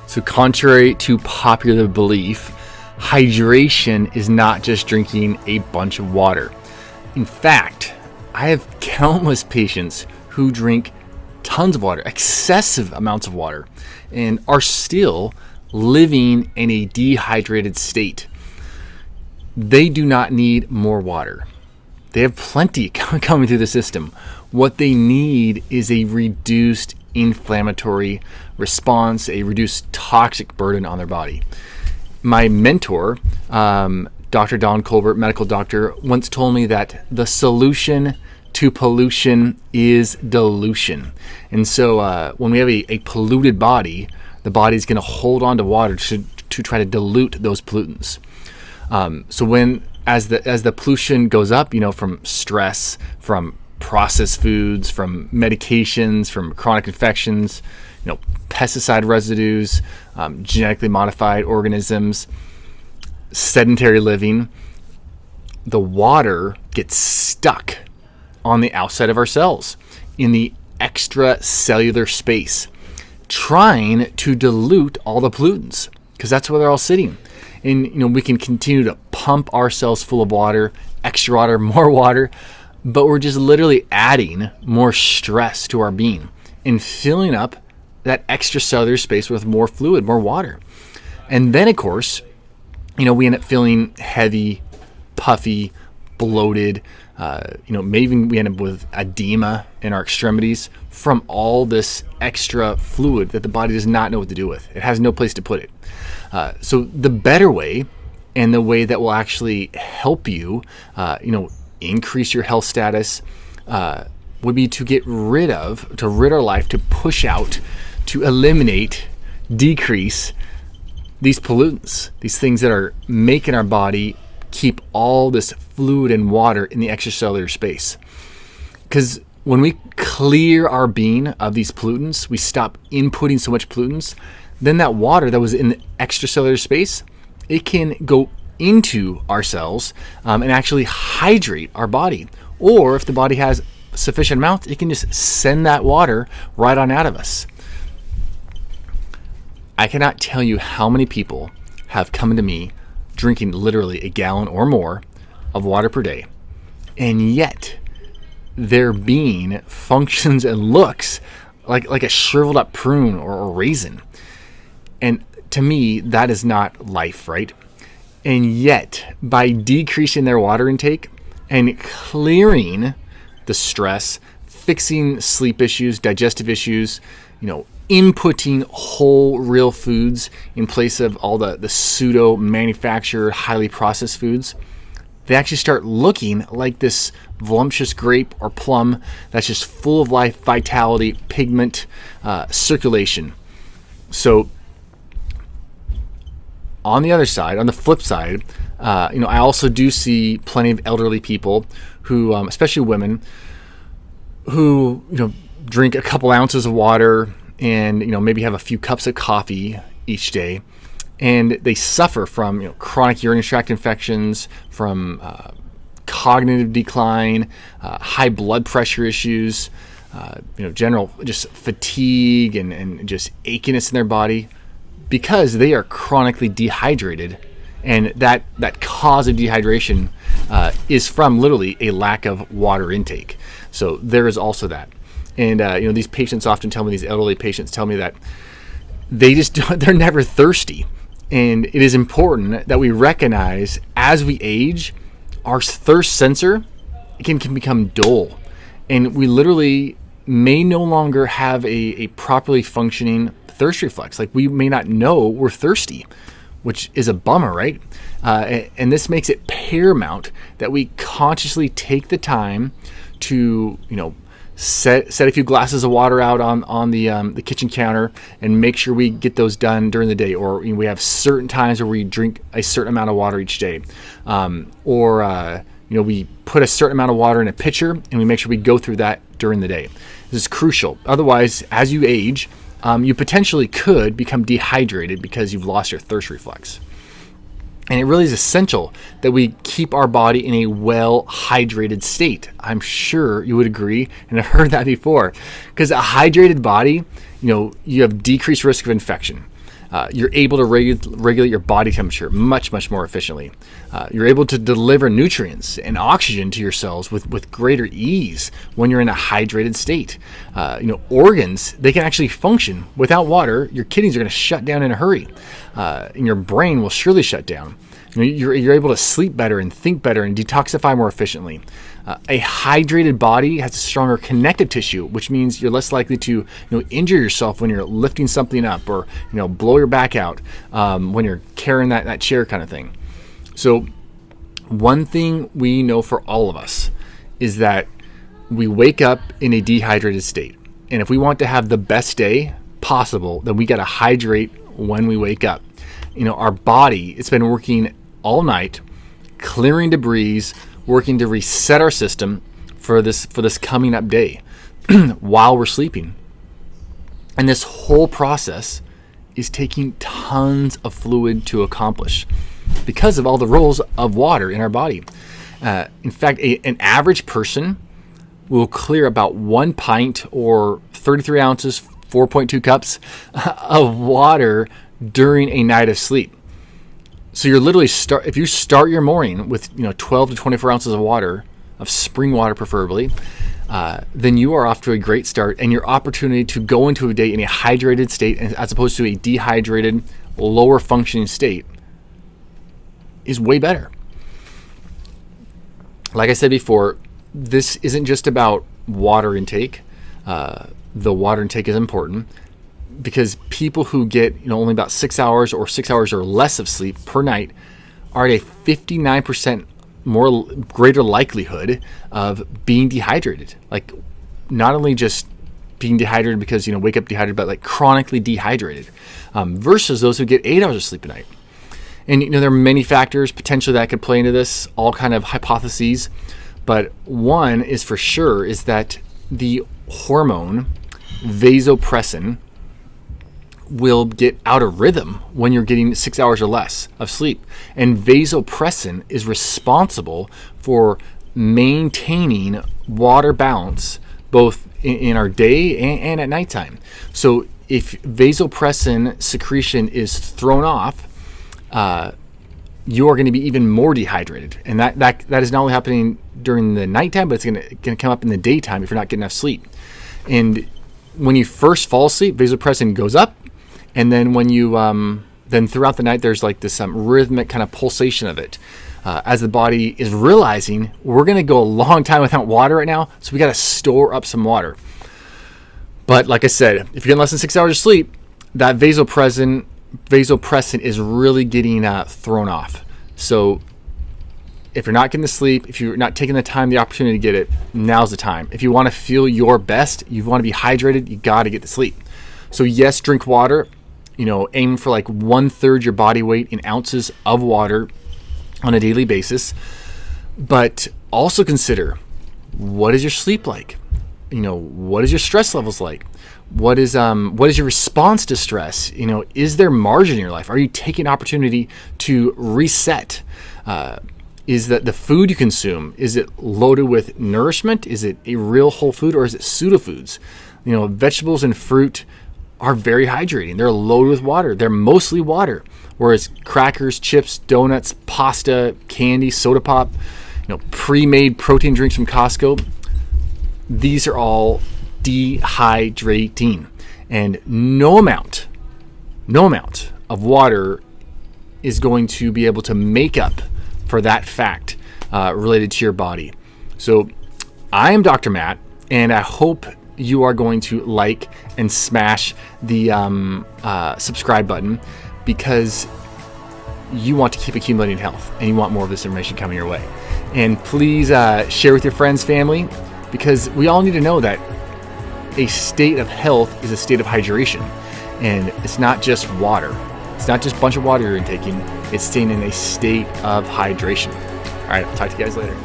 So contrary to popular belief, hydration is not just drinking a bunch of water. In fact, I have countless patients who drink tons of water, excessive amounts of water, and are still living in a dehydrated state. They do not need more water. They have plenty coming through the system. What they need is a reduced inflammatory response, a reduced toxic burden on their body. My mentor, Dr. Don Colbert, medical doctor, once told me that the solution to pollution is dilution. And so when we have a polluted body, the body's going to hold on to water to try to dilute those pollutants. So when as the pollution goes up, from stress, from processed foods, from medications, from chronic infections, pesticide residues, genetically modified organisms, sedentary living, the water gets stuck on the outside of our cells in the extracellular space, trying to dilute all the pollutants, because that's where they're all sitting. And we can continue to pump our cells full of water, extra water, more water, but we're just literally adding more stress to our being and filling up that extracellular space with more fluid, more water. And then, of course, we end up feeling heavy, puffy, bloated. Maybe we end up with edema in our extremities from all this extra fluid that the body does not know what to do with. It has no place to put it. So the better way, and the way that will actually help you, increase your health status, would be to rid our life, to push out, to eliminate, decrease these pollutants, these things that are making our body keep all this fluid and water in the extracellular space. Because when we clear our being of these pollutants, we stop inputting so much pollutants, then that water that was in the extracellular space, it can go into our cells and actually hydrate our body. Or if the body has sufficient amount, it can just send that water right on out of us. I cannot tell you how many people have come to me drinking literally a gallon or more of water per day, and yet their being functions and looks like a shriveled up prune or a raisin. And to me, that is not life, right? And yet, by decreasing their water intake and clearing the stress, fixing sleep issues, digestive issues, inputting whole real foods in place of all the pseudo manufactured, highly processed foods, they actually start looking like this voluptuous grape or plum that's just full of life, vitality, pigment, circulation. So on the other side, on the flip side, I also do see plenty of elderly people who, especially women, who drink a couple ounces of water and maybe have a few cups of coffee each day, and they suffer from chronic urinary tract infections, from cognitive decline, high blood pressure issues, general just fatigue and just achiness in their body, because they are chronically dehydrated. And that cause of dehydration is from literally a lack of water intake. So there is also that. And these patients often tell me, these elderly patients tell me that they're never thirsty. And it is important that we recognize as we age, our thirst sensor can become dull. And we literally may no longer have a properly functioning thirst reflex. Like, we may not know we're thirsty, which is a bummer, right? And this makes it paramount that we consciously take the time to, set a few glasses of water out on the kitchen counter and make sure we get those done during the day. Or we have certain times where we drink a certain amount of water each day. We put a certain amount of water in a pitcher and we make sure we go through that during the day. This is crucial. Otherwise, as you age, you potentially could become dehydrated because you've lost your thirst reflex. And it really is essential that we keep our body in a well-hydrated state. I'm sure you would agree, and I've heard that before, because a hydrated body you have decreased risk of infection. You're able to regulate your body temperature much, much more efficiently. You're able to deliver nutrients and oxygen to your cells with greater ease when you're in a hydrated state. Organs, they can actually function without water. Your kidneys are going to shut down in a hurry, and your brain will surely shut down. You're able to sleep better and think better and detoxify more efficiently. A hydrated body has a stronger connective tissue, which means you're less likely to injure yourself when you're lifting something up or blow your back out when you're carrying that chair kind of thing. So one thing we know for all of us is that we wake up in a dehydrated state. And if we want to have the best day possible, then we got to hydrate when we wake up. Our body, it's been working all night, clearing debris, working to reset our system for this coming up day while we're sleeping. And this whole process is taking tons of fluid to accomplish because of all the roles of water in our body. In fact, an average person will clear about 1 pint or 33 ounces, 4.2 cups of water during a night of sleep. So you're literally if you start your morning with 12 to 24 ounces of water, of spring water preferably, then you are off to a great start, and your opportunity to go into a day in a hydrated state as opposed to a dehydrated, lower functioning state is way better. Like I said before, this isn't just about water intake. The water intake is important, because people who get only about 6 hours or 6 hours or less of sleep per night are at a 59% greater likelihood of being dehydrated. Like, not only just being dehydrated because wake up dehydrated, but like chronically dehydrated, versus those who get 8 hours of sleep a night. And there are many factors potentially that could play into this, all kind of hypotheses, but one is for sure is that the hormone vasopressin will get out of rhythm when you're getting 6 hours or less of sleep. And vasopressin is responsible for maintaining water balance both in our day and at nighttime. So if vasopressin secretion is thrown off, you are going to be even more dehydrated. And that is not only happening during the nighttime, but it's going to come up in the daytime if you're not getting enough sleep. And when you first fall asleep, vasopressin goes up. And then when you, then throughout the night, there's like this rhythmic kind of pulsation of it as the body is realizing we're going to go a long time without water right now, so we got to store up some water. But like I said, if you're getting less than 6 hours of sleep, that vasopressin is really getting thrown off. So if you're not getting the sleep, if you're not taking the time, the opportunity to get it, now's the time. If you want to feel your best, you want to be hydrated, you got to get the sleep. So yes, drink water. Aim for like 1/3 your body weight in ounces of water on a daily basis. But also consider, what is your sleep like? What is your stress levels like? What is your response to stress? Is there margin in your life? Are you taking opportunity to reset? Is that the food you consume, is it loaded with nourishment? Is it a real whole food, or is it pseudo foods? Vegetables and fruit are very hydrating. They're loaded with water. They're mostly water. Whereas crackers, chips, donuts, pasta, candy, soda pop, pre-made protein drinks from Costco, these are all dehydrating. And no amount of water is going to be able to make up for that fact related to your body. So I am Dr. Matt, and I hope you are going to like and smash the subscribe button, because you want to keep accumulating health and you want more of this information coming your way. And please share with your friends, family, because we all need to know that a state of health is a state of hydration. And it's not just water. It's not just a bunch of water you're intaking. It's staying in a state of hydration. All right, I'll talk to you guys later.